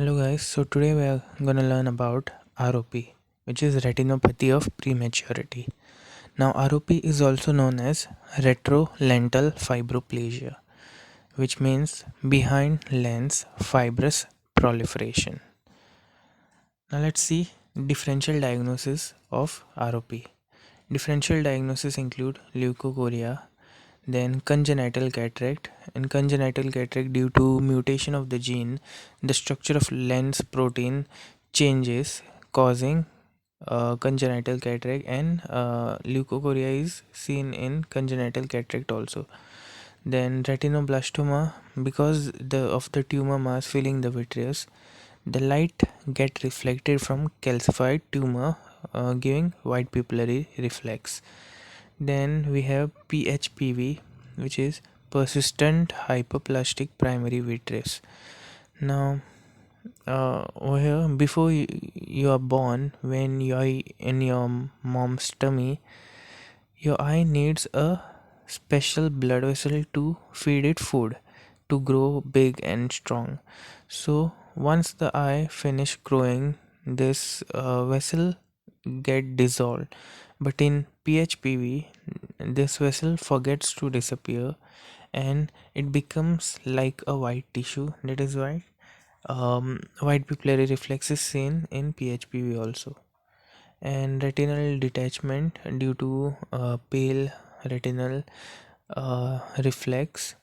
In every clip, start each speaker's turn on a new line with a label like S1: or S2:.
S1: Hello guys, so today we are going to learn about ROP, which is retinopathy of prematurity. Now ROP is also known as retrolental fibroplasia, which means behind lens fibrous proliferation. Now let's see differential diagnosis of ROP. Differential diagnosis include leukocoria, then congenital cataract. In congenital cataract, due to mutation of the gene, the structure of lens protein changes, causing congenital cataract, and leukocoria is seen in congenital cataract also. Then retinoblastoma, because of the tumor mass filling the vitreous, the light get reflected from calcified tumor, giving white pupillary reflex. Then we have PHPV, which is persistent hyperplastic primary vitreous. Now, over here, before you are born, when you are in your mom's tummy, your eye needs a special blood vessel to feed it food to grow big and strong. So once the eye finish growing, this vessel get dissolved. But in PHPV, this vessel forgets to disappear and it becomes like a white tissue. That is why white pupillary reflex is seen in PHPV also. And retinal detachment due to pale retinal reflex.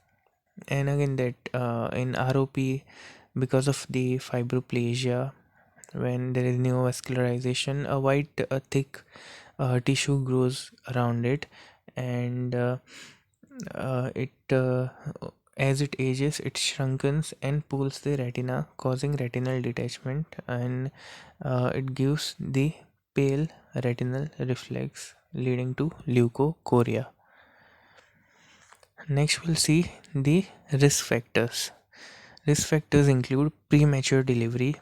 S1: And again, that in ROP, because of the fibroplasia, when there is neovascularization, a white thick tissue grows around it, and it as it ages, it shrinkens and pulls the retina, causing retinal detachment, and it gives the pale retinal reflex, leading to leukocoria. Next, we'll see the risk factors. Risk factors include premature delivery.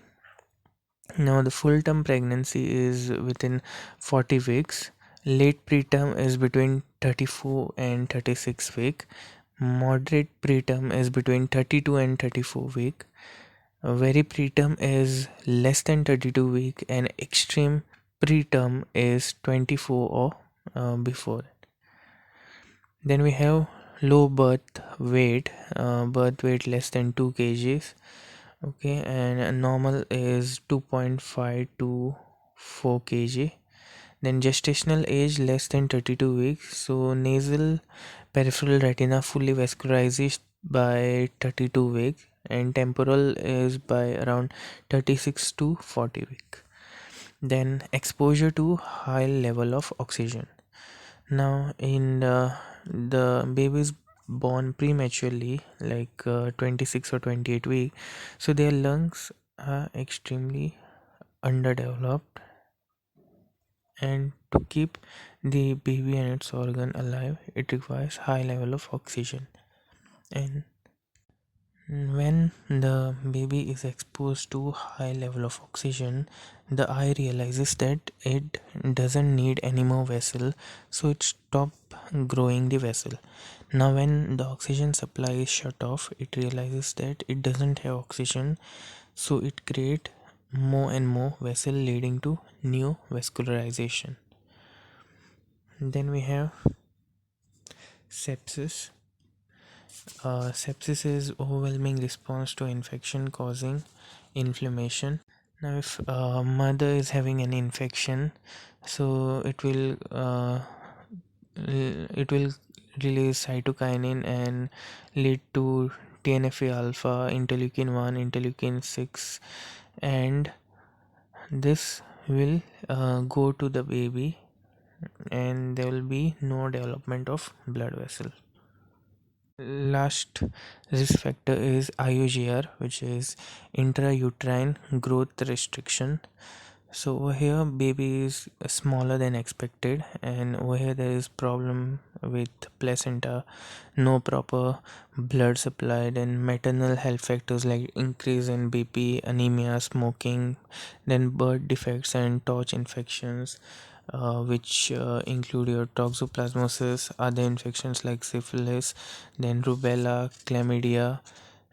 S1: Now, the full term pregnancy is within 40 weeks. Late preterm is between 34 and 36 week. Moderate preterm is between 32 and 34 week. Very preterm is less than 32 week, and extreme preterm is 24 or before. Then we have low birth weight less than 2 kgs. Okay, and normal is 2.5 to 4 kg. Then gestational age less than 32 weeks. So nasal peripheral retina fully vascularized by 32 weeks, and temporal is by around 36 to 40 week. Then exposure to high level of oxygen. Now in the babies born prematurely, like 26 or 28 week, so their lungs are extremely underdeveloped, and to keep the baby and its organ alive, it requires high level of oxygen. And when the baby is exposed to high level of oxygen, the eye realizes that it doesn't need any more vessel, so it stop growing the vessel. Now when the oxygen supply is shut off, it realizes that it doesn't have oxygen, so it create more and more vessel, leading to new vascularization. Then we have sepsis. Sepsis is overwhelming response to infection causing inflammation. Now, if mother is having an infection, so it will release cytokinin and lead to TNFA alpha, interleukin 1, interleukin 6, and this will go to the baby, and there will be no development of blood vessel. Last risk factor is IUGR, which is intrauterine growth restriction. So over here baby is smaller than expected, and over here there is problem with placenta, no proper blood supply, then maternal health factors like increase in BP, anemia, smoking, then birth defects and torch infections, which include your toxoplasmosis, other infections like syphilis, then rubella, chlamydia,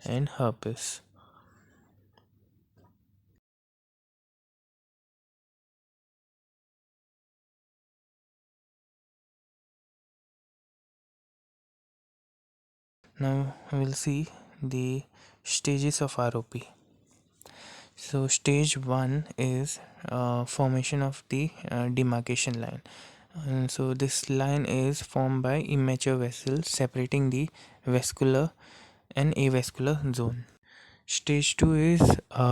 S1: and herpes. Now we'll see the stages of ROP. So stage 1 is formation of the demarcation line. So this line is formed by immature vessels separating the vascular and avascular zone. Stage 2 is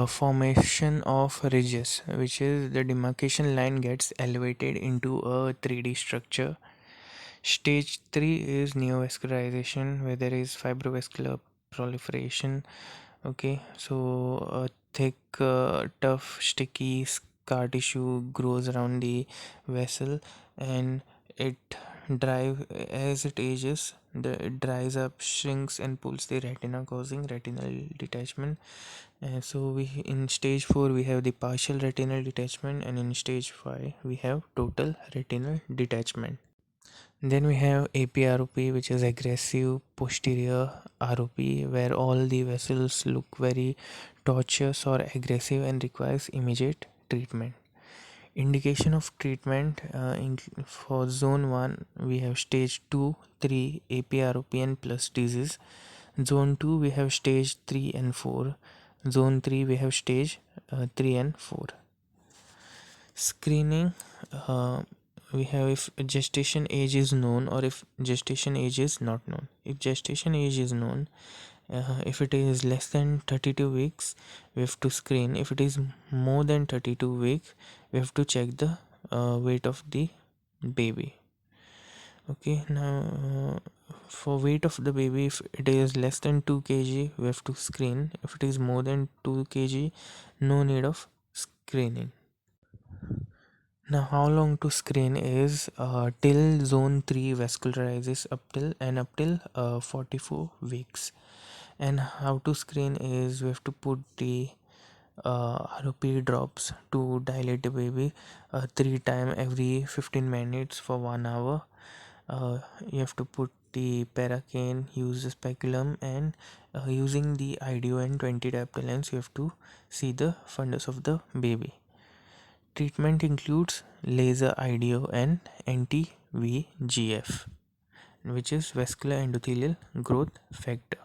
S1: formation of ridges, which is the demarcation line gets elevated into a 3D structure. Stage 3 is neovascularization, where there is fibrovascular proliferation. Okay, so a thick, tough, sticky scar tissue grows around the vessel, and it as it ages, it dries up, shrinks, and pulls the retina, causing retinal detachment. So we in stage 4 we have the partial retinal detachment, and in stage 5 we have total retinal detachment. Then we have APROP, which is aggressive posterior ROP, where all the vessels look very tortuous or aggressive and requires immediate treatment. Indication of treatment for zone 1 we have stage 2, 3 APROP and plus disease. Zone 2 we have stage 3 and 4. Zone 3 we have stage 3 and 4. Screening, uh, we have if gestation age is known or if gestation age is not known. If gestation age is known, if it is less than 32 weeks, we have to screen. If it is more than 32 weeks, we have to check the weight of the baby. Okay, now for weight of the baby, if it is less than 2 kg, we have to screen. If it is more than 2 kg, no need of screening. Now, how long to screen is till zone 3 vascularizes up till 44 weeks. And how to screen is we have to put the ROP drops to dilate the baby 3 times every 15 minutes for 1 hour. You have to put the paracane, use the speculum, and using the IDO and 20 diopter lens, you have to see the fundus of the baby. Treatment includes laser IDO and anti-VEGF, which is vascular endothelial growth factor.